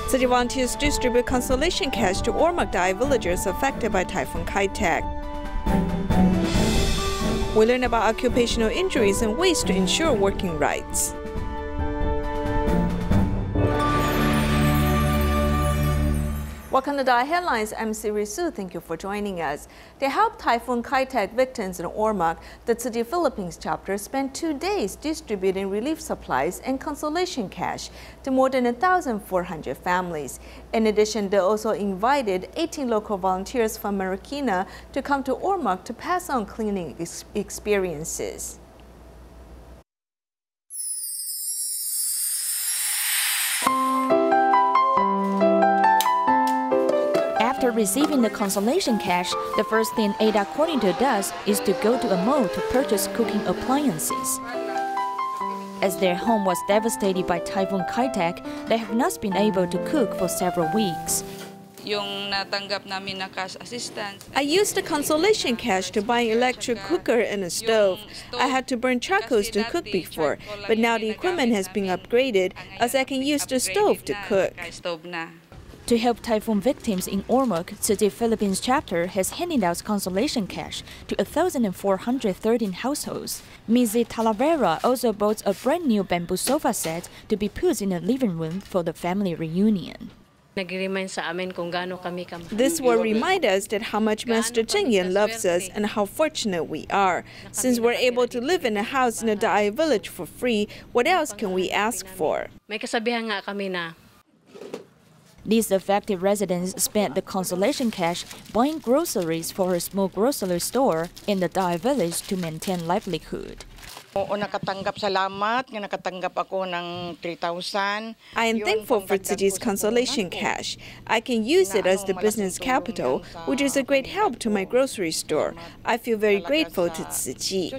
Tzu Chi volunteers distribute consolation cash to Ormoc Da Ai villagers affected by Typhoon Kai-Tak. We learn about occupational injuries and ways to ensure working rights. Welcome to DaAi Headlines. I'm Siri Su. Thank you for joining us. To help Typhoon Kai-Tak victims in Ormoc, the Tzu Chi Philippines chapter spent 2 days distributing relief supplies and consolation cash to more than 1,400 families. In addition, they also invited 18 local volunteers from Marikina to come to Ormoc to pass on cleaning experiences. After receiving the consolation cash, the first thing Ada coordinator does is to go to a mall to purchase cooking appliances. As their home was devastated by Typhoon Kai-Tak, they have not been able to cook for several weeks. I used the consolation cash to buy an electric cooker and a stove. I had to burn charcoals to cook before, but now the equipment has been upgraded as I can use the stove to cook. To help typhoon victims in Ormoc, Tzu Chi Philippines chapter has handed out consolation cash to 1,413 households. Ms. Talavera also bought a brand new bamboo sofa set to be put in the living room for the family reunion. This will remind us that how much Master Cheng Yen loves us and how fortunate we are. Since we're able to live in a house in a Da Ai village for free, what else can we ask for? These affected residents spent the consolation cash buying groceries for a small grocery store in the Da Ai village to maintain livelihood. I am thankful for Tzu Chi's consolation cash. I can use it as the business capital, which is a great help to my grocery store. I feel very grateful to Tzu Chi.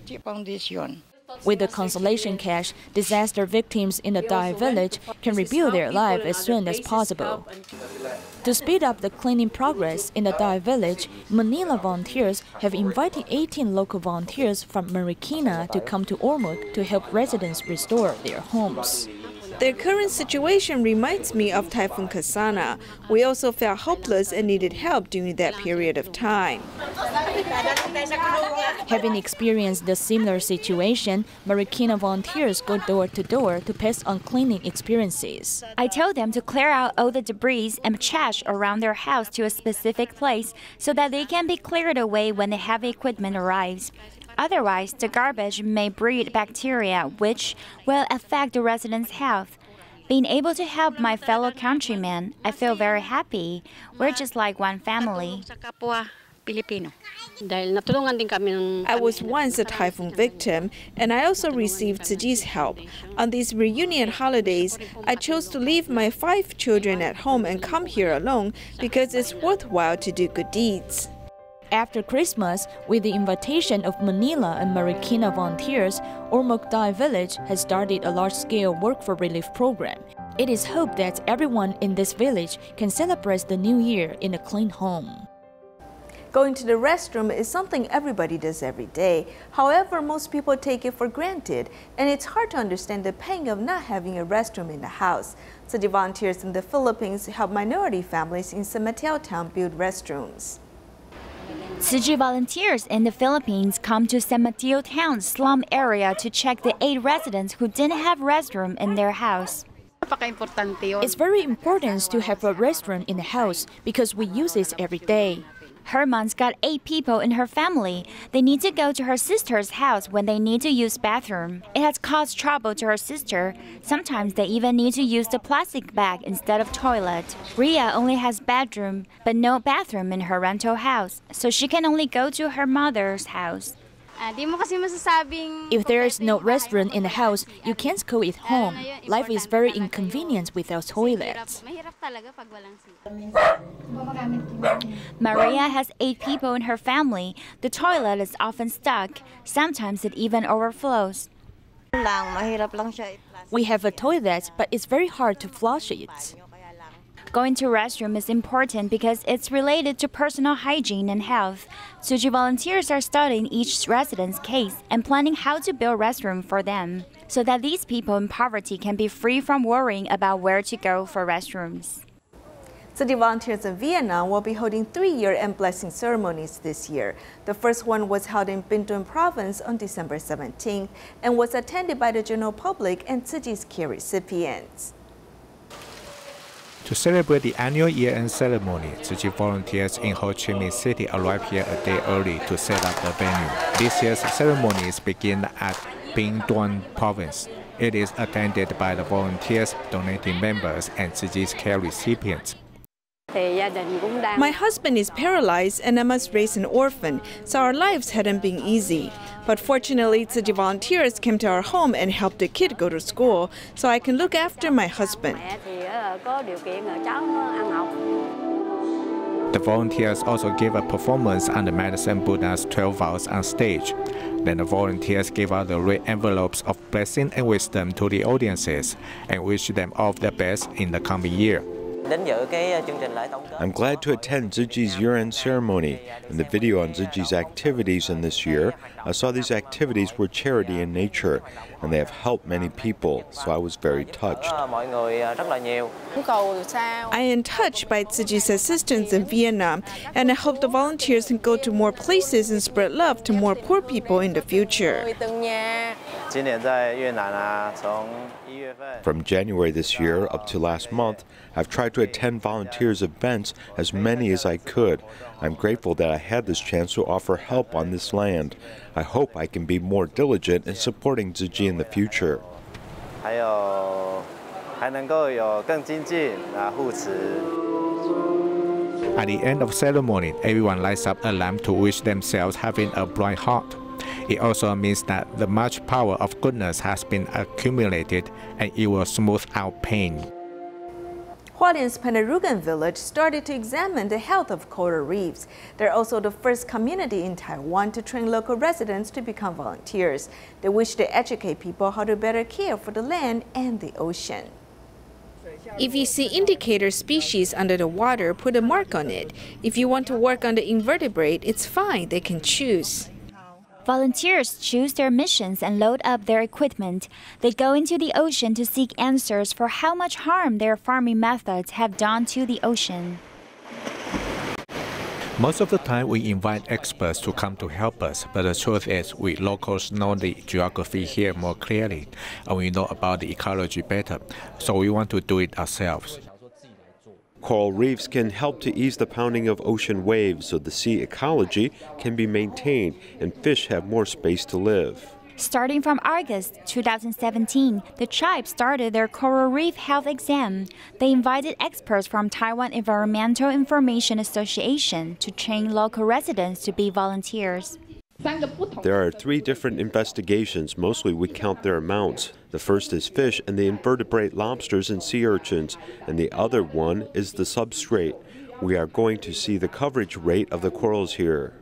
With the consolation cash, disaster victims in the Da Ai village can rebuild their life as soon as possible. To speed up the cleaning progress in the Da Ai village, Manila volunteers have invited 18 local volunteers from Marikina to come to Ormoc to help residents restore their homes. Their current situation reminds me of Typhoon Kasana. We also felt hopeless and needed help during that period of time. Having experienced the similar situation, Marikina volunteers go door to door to pass on cleaning experiences. I told them to clear out all the debris and trash around their house to a specific place so that they can be cleared away when the heavy equipment arrives. Otherwise, the garbage may breed bacteria, which will affect the residents' health. Being able to help my fellow countrymen, I feel very happy. We're just like one family. I was once a typhoon victim, and I also received Tzu Chi's help. On these reunion holidays, I chose to leave my 5 children at home and come here alone because it's worthwhile to do good deeds. After Christmas, with the invitation of Manila and Marikina volunteers, Ormoc Da Ai village has started a large-scale work for relief program. It is hoped that everyone in this village can celebrate the new year in a clean home. Going to the restroom is something everybody does every day. However, most people take it for granted, and it's hard to understand the pang of not having a restroom in the house. Tzu Chi volunteers in the Philippines help minority families in San Mateo town build restrooms. Tzu Chi volunteers in the Philippines come to San Mateo town's slum area to check the 8 residents who didn't have restroom in their house. It's very important to have a restroom in the house because we use it every day. Herman's got 8 people in her family. They need to go to her sister's house when they need to use bathroom. It has caused trouble to her sister. Sometimes they even need to use the plastic bag instead of toilet. Ria only has bedroom, but no bathroom in her rental house, so she can only go to her mother's house. If there is no restroom in the house, you can't go at home. Life is very inconvenient without toilets. Maria has 8 people in her family. The toilet is often stuck. Sometimes it even overflows. We have a toilet, but it's very hard to flush it. Going to restroom is important because it's related to personal hygiene and health. Tzu Chi volunteers are studying each resident's case and planning how to build restroom for them, so that these people in poverty can be free from worrying about where to go for restrooms. City volunteers in Vietnam will be holding 3 year-end blessing ceremonies this year. The first one was held in Binh Duong province on December 17th and was attended by the general public and Tzu Chi's care recipients. To celebrate the annual year-end ceremony, Tzu Chi volunteers in Ho Chi Minh City arrived here a day early to set up the venue. This year's ceremonies begin at Binh Duong province. It is attended by the volunteers, donating members, and Tzu Chi's care recipients. My husband is paralyzed and I must raise an orphan, so our lives hadn't been easy. But fortunately, Tzu Chi volunteers came to our home and helped the kid go to school, so I can look after my husband. The volunteers also gave a performance on the Medicine Buddha's 12 vows on stage. Then the volunteers gave out the red envelopes of blessing and wisdom to the audiences and wished them all the best in the coming year. I'm glad to attend Tzu Chi's year-end ceremony. In the video on Tzu Chi's activities in this year, I saw these activities were charity in nature, and they have helped many people, so I was very touched. I am touched by Tzu Chi's assistance in Vietnam, and I hope the volunteers can go to more places and spread love to more poor people in the future. From January this year up to last month, I've tried to attend volunteers' events, as many as I could. I'm grateful that I had this chance to offer help on this land. I hope I can be more diligent in supporting Tzu Chi in the future. At the end of ceremony, everyone lights up a lamp to wish themselves having a bright heart. It also means that the much power of goodness has been accumulated and it will smooth out pain. Hualien's Panarugan village started to examine the health of coral reefs. They're also the first community in Taiwan to train local residents to become volunteers. They wish to educate people how to better care for the land and the ocean. If you see indicator species under the water, put a mark on it. If you want to work on the invertebrate, it's fine, they can choose. Volunteers choose their missions and load up their equipment. They go into the ocean to seek answers for how much harm their farming methods have done to the ocean. Most of the time, we invite experts to come to help us, but the truth is, we locals know the geography here more clearly, and we know about the ecology better, so we want to do it ourselves. Coral reefs can help to ease the pounding of ocean waves so the sea ecology can be maintained and fish have more space to live. Starting from August 2017, the tribe started their coral reef health exam. They invited experts from Taiwan Environmental Information Association to train local residents to be volunteers. There are 3 different investigations. Mostly we count their amounts. The first is fish and the invertebrate lobsters and sea urchins, and the other one is the substrate. We are going to see the coverage rate of the corals here.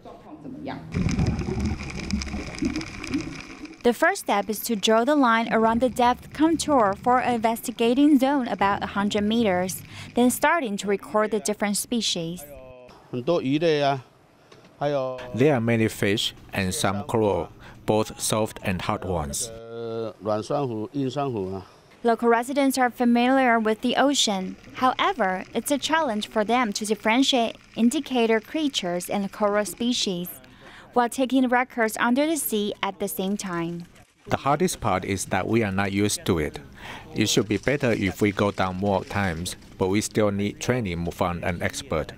The first step is to draw the line around the depth contour for an investigating zone about 100 meters, then starting to record the different species. There are many fish and some coral, both soft and hard ones. Local residents are familiar with the ocean. However, it's a challenge for them to differentiate indicator creatures and coral species, while taking records under the sea at the same time. The hardest part is that we are not used to it. It should be better if we go down more times, but we still need training from an expert.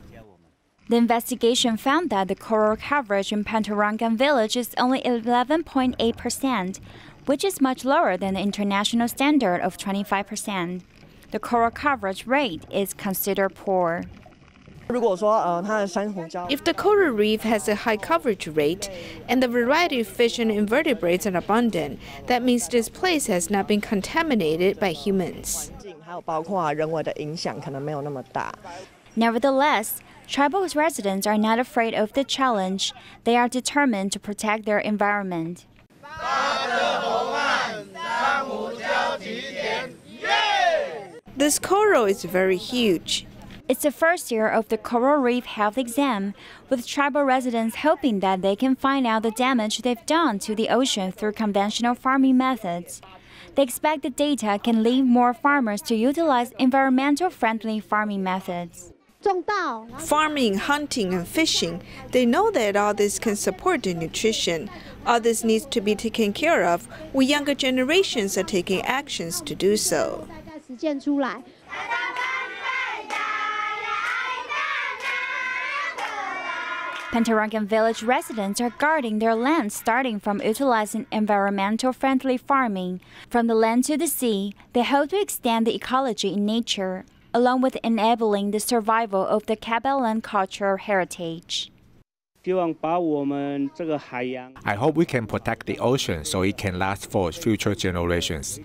The investigation found that the coral coverage in Pantarangan village is only 11.8%, which is much lower than the international standard of 25%. The coral coverage rate is considered poor. If the coral reef has a high coverage rate and the variety of fish and invertebrates are abundant, that means this place has not been contaminated by humans. Nevertheless, tribal residents are not afraid of the challenge. They are determined to protect their environment. This coral is very huge. It's the first year of the coral reef health exam, with tribal residents hoping that they can find out the damage they've done to the ocean through conventional farming methods. They expect the data can lead more farmers to utilize environmental-friendly farming methods. Farming, hunting, and fishing, they know that all this can support their nutrition. All this needs to be taken care of. We younger generations are taking actions to do so. Pantarangan village residents are guarding their land, starting from utilizing environmental-friendly farming. From the land to the sea, they hope to extend the ecology in nature, along with enabling the survival of the Kabalan cultural heritage. I hope we can protect the ocean so it can last for future generations.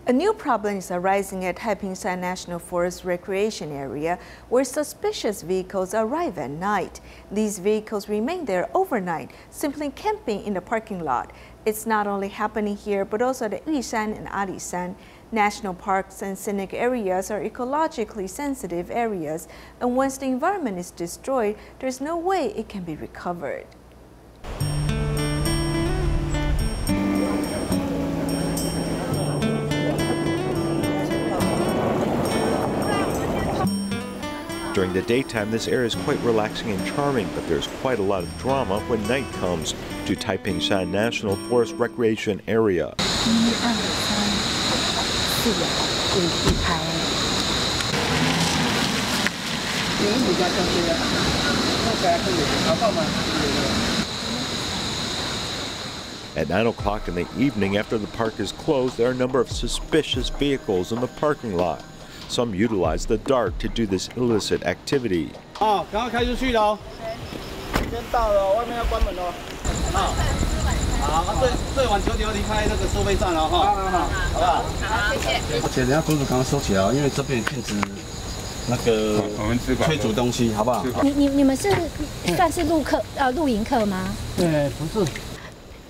A new problem is arising at Typhoon Kai-Tak National Forest Recreation Area, where suspicious vehicles arrive at night. These vehicles remain there overnight, simply camping in the parking lot. It's not only happening here, but also at Yushan and Arisan. National parks and scenic areas are ecologically sensitive areas, and once the environment is destroyed, there's no way it can be recovered. During the daytime, this area is quite relaxing and charming, but there's quite a lot of drama when night comes to Typhoon Kai-Tak National Forest Recreation Area. At 9 o'clock in the evening, after the park is closed, there are a number of suspicious vehicles in the parking lot. Some utilize the dark to do this illicit activity.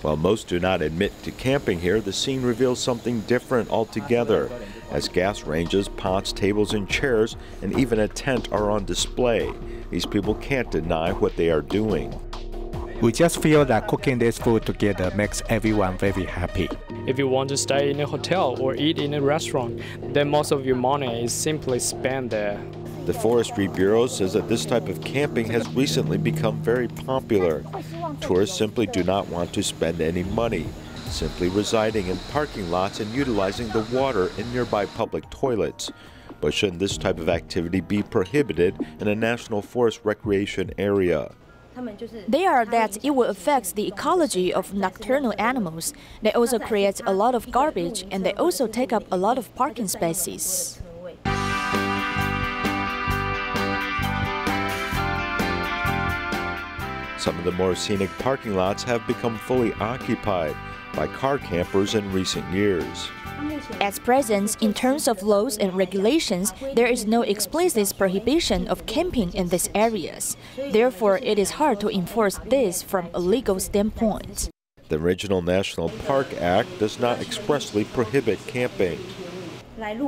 While most do not admit to camping here, the scene reveals something different altogether, as gas ranges, pots, tables, and chairs, and even a tent are on display. These people can't deny what they are doing. We just feel that cooking this food together makes everyone very happy. If you want to stay in a hotel or eat in a restaurant, then most of your money is simply spent there. The Forestry Bureau says that this type of camping has recently become very popular. Tourists simply do not want to spend any money, simply residing in parking lots and utilizing the water in nearby public toilets. But shouldn't this type of activity be prohibited in a national forest recreation area? They are that it will affect the ecology of nocturnal animals. They also create a lot of garbage, and they also take up a lot of parking spaces. Some of the more scenic parking lots have become fully occupied by car campers in recent years. At present, in terms of laws and regulations, there is no explicit prohibition of camping in these areas. Therefore, it is hard to enforce this from a legal standpoint. The original National Park Act does not expressly prohibit camping.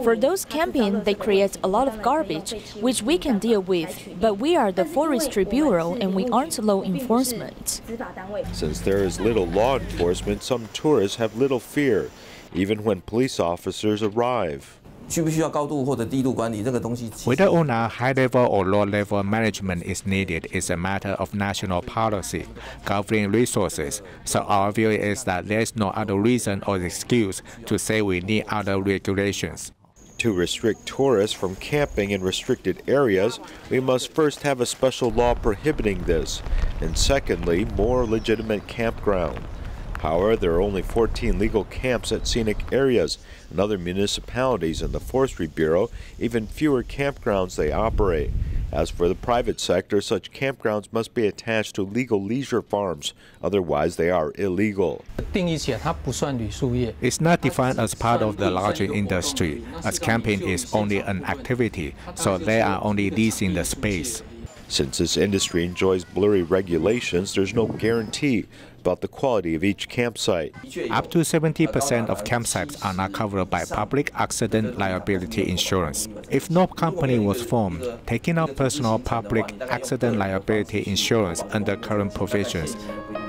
For those camping, they create a lot of garbage, which we can deal with, but we are the Forestry Bureau and we aren't law enforcement. Since there is little law enforcement, some tourists have little fear, even when police officers arrive. Whether or not high-level or low-level management is needed is a matter of national policy, governing resources, so our view is that there is no other reason or excuse to say we need other regulations. To restrict tourists from camping in restricted areas, we must first have a special law prohibiting this, and secondly, more legitimate campground. However, there are only 14 legal camps at scenic areas. In other municipalities and the Forestry Bureau, even fewer campgrounds they operate. As for the private sector, such campgrounds must be attached to legal leisure farms, otherwise they are illegal. It's not defined as part of the larger industry, as camping is only an activity, so they are only leasing the space. Since this industry enjoys blurry regulations, there's no guarantee about the quality of each campsite. Up to 70% of campsites are not covered by public accident liability insurance. If no company was formed, taking out personal public accident liability insurance under current provisions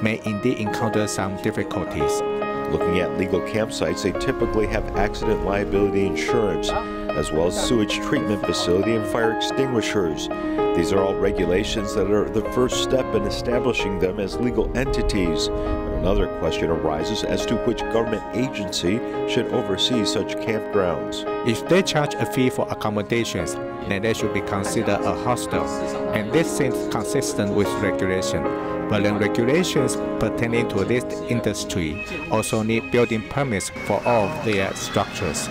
may indeed encounter some difficulties. Looking at legal campsites, they typically have accident liability insurance, as well as sewage treatment facility and fire extinguishers. These are all regulations that are the first step in establishing them as legal entities. Another question arises as to which government agency should oversee such campgrounds. If they charge a fee for accommodations, then they should be considered a hostel, and this seems consistent with regulation. But then regulations pertaining to this industry also need building permits for all of their structures.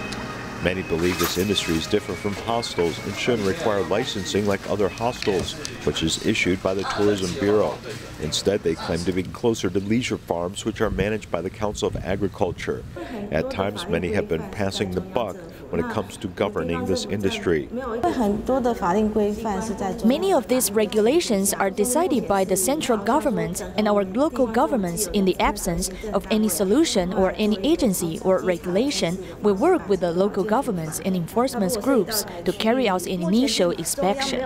Many believe this industry is different from hostels and shouldn't require licensing like other hostels, which is issued by the Tourism Bureau. Instead, they claim to be closer to leisure farms, which are managed by the Council of Agriculture. At times, many have been passing the buck when it comes to governing this industry. Many of these regulations are decided by the central government and our local governments in the absence of any solution or any agency or regulation. We work with the local governments and enforcement groups to carry out an initial inspection.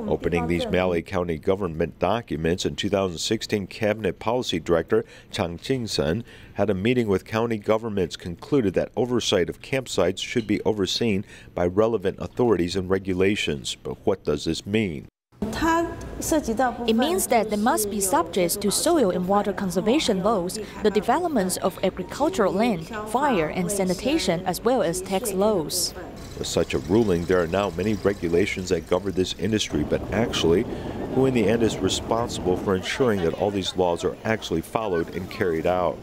Opening these Malay County government documents in 2016, Cabinet Policy Director Chang Jing-sen had a meeting with county governments, concluded that oversight of campsites should be overseen by relevant authorities and regulations. But what does this mean? It means that they must be subject to soil and water conservation laws, the developments of agricultural land, fire and sanitation, as well as tax laws. With such a ruling, there are now many regulations that govern this industry, but actually, who in the end is responsible for ensuring that all these laws are actually followed and carried out?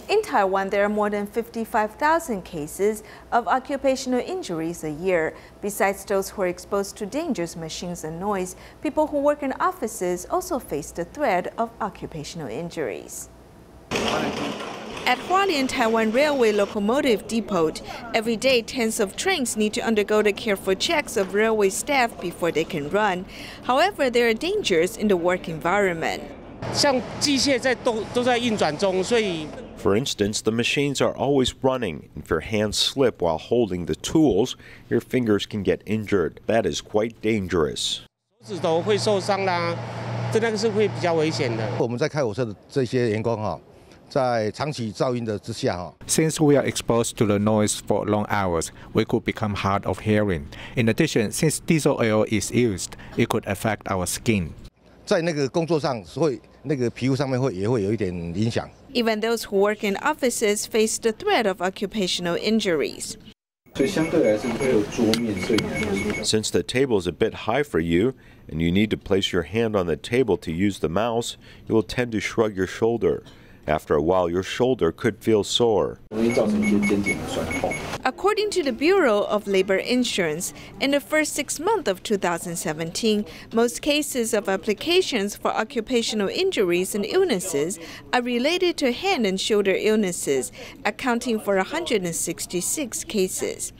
In Taiwan, there are more than 55,000 cases of occupational injuries a year. Besides those who are exposed to dangerous machines and noise, people who work in offices also face the threat of occupational injuries. At Hualien Taiwan Railway Locomotive Depot, every day tens of trains need to undergo the careful checks of railway staff before they can run. However, there are dangers in the work environment. For instance, the machines are always running. If your hands slip while holding the tools, your fingers can get injured. That is quite dangerous. Since we are exposed to the noise for long hours, we could become hard of hearing. In addition, since diesel oil is used, it could affect our skin. Even those who work in offices face the threat of occupational injuries. Since the table is a bit high for you and you need to place your hand on the table to use the mouse, you will tend to shrug your shoulder. After a while, your shoulder could feel sore. According to the Bureau of Labor Insurance, in the first 6 months of 2017, most cases of applications for occupational injuries and illnesses are related to hand and shoulder illnesses, accounting for 166 cases.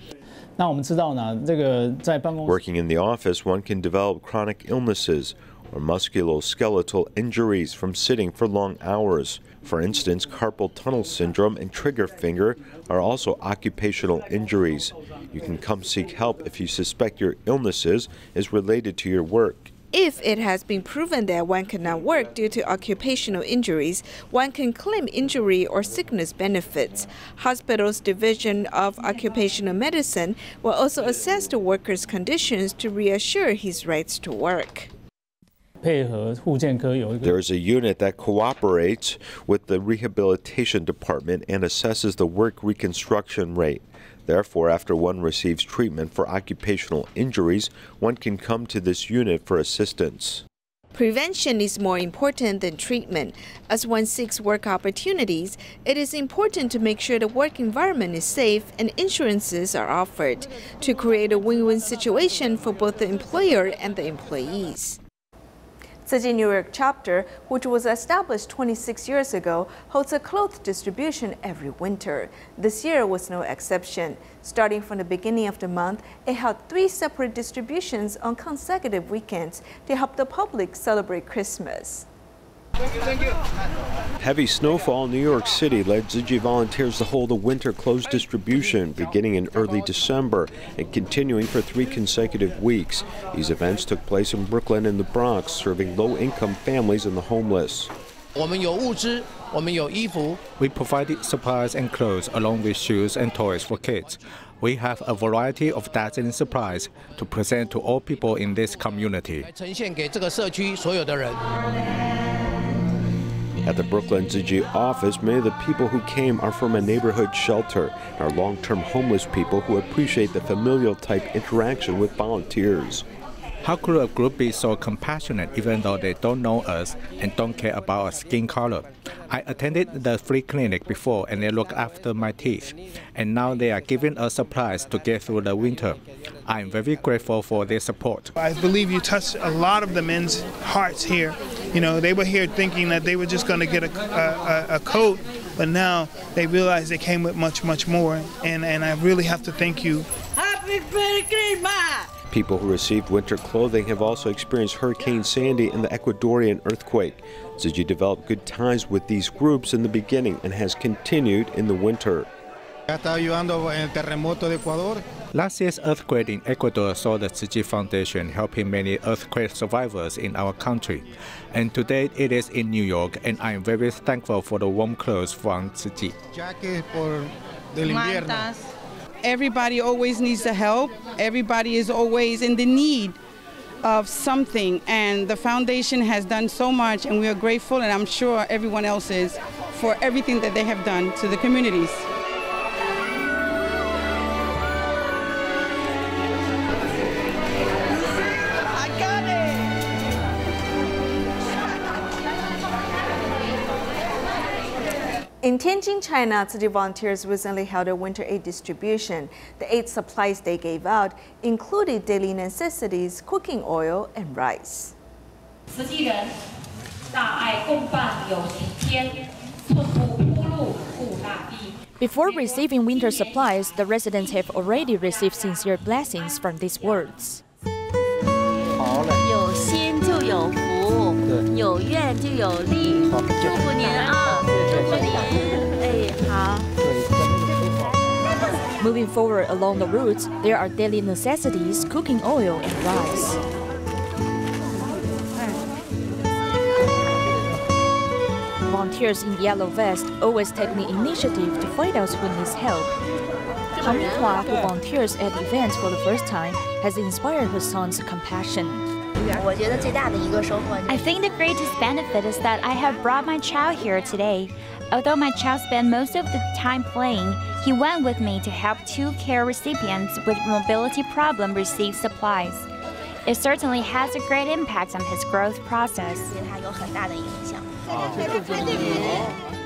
Working in the office, one can develop chronic illnesses or musculoskeletal injuries from sitting for long hours. For instance, carpal tunnel syndrome and trigger finger are also occupational injuries. You can come seek help if you suspect your illnesses is related to your work. If it has been proven that one cannot work due to occupational injuries, one can claim injury or sickness benefits. Hospital's Division of Occupational Medicine will also assess the worker's conditions to reassure his rights to work. There is a unit that cooperates with the rehabilitation department and assesses the work reconstruction rate. Therefore, after one receives treatment for occupational injuries, one can come to this unit for assistance. Prevention is more important than treatment. As one seeks work opportunities, it is important to make sure the work environment is safe and insurances are offered to create a win-win situation for both the employer and the employees. Tzu Chi New York chapter, which was established 26 years ago, holds a cloth distribution every winter. This year was no exception. Starting from the beginning of the month, it held 3 separate distributions on consecutive weekends to help the public celebrate Christmas. Heavy snowfall in New York City led Tzu Chi volunteers to hold a winter clothes distribution beginning in early December and continuing for 3 consecutive weeks. These events took place in Brooklyn and the Bronx, serving low-income families and the homeless. We provided supplies and clothes along with shoes and toys for kids. We have a variety of dazzling supplies to present to all people in this community. At the Brooklyn Tzu Chi office, many of the people who came are from a neighborhood shelter and are long-term homeless people who appreciate the familial-type interaction with volunteers. How could a group be so compassionate even though they don't know us and don't care about our skin color? I attended the free clinic before and they look after my teeth. And now they are giving us supplies to get through the winter. I am very grateful for their support. I believe you touched a lot of the men's hearts here. You know, they were here thinking that they were just going to get a coat, but now they realize they came with much, much more. And I really have to thank you. Happy Christmas! People who received winter clothing have also experienced Hurricane Sandy and the Ecuadorian earthquake. Tzu Chi developed good ties with these groups in the beginning and has continued in the winter. Last year's earthquake in Ecuador saw the Tzu Chi Foundation helping many earthquake survivors in our country. And today it is in New York, and I am very thankful for the warm clothes from Tzu Chi. Everybody always needs the help. Everybody is always in the need of something, and the foundation has done so much, and we are grateful, and I'm sure everyone else is, for everything that they have done to the communities. In Tianjin, China, Tzu Chi volunteers recently held a winter aid distribution. The aid supplies they gave out included daily necessities, cooking oil, and rice. Before receiving winter supplies, the residents have already received sincere blessings from these words. 有心就有福，有愿就有力。祝福您啊！祝福您。哎，好。 Moving forward along the routes, there are daily necessities, cooking oil, and rice. Volunteers in yellow vest always take the initiative to find out who needs help. Han Minhua, who volunteers at events for the first time, has inspired her son's compassion. I think the greatest benefit is that I have brought my child here today. Although my child spent most of the time playing, he went with me to help 2 care recipients with mobility problem receive supplies. It certainly has a great impact on his growth process.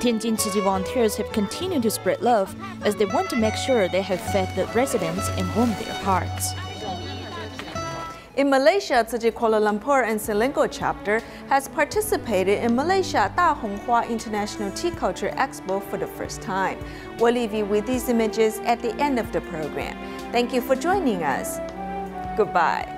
Tianjin Tzu Chi volunteers have continued to spread love as they want to make sure they have fed the residents and warmed their hearts. In Malaysia, Tzu Chi Kuala Lumpur and Selangor chapter has participated in Malaysia Da Honghua International Tea Culture Expo for the first time. We'll leave you with these images at the end of the program. Thank you for joining us. Goodbye.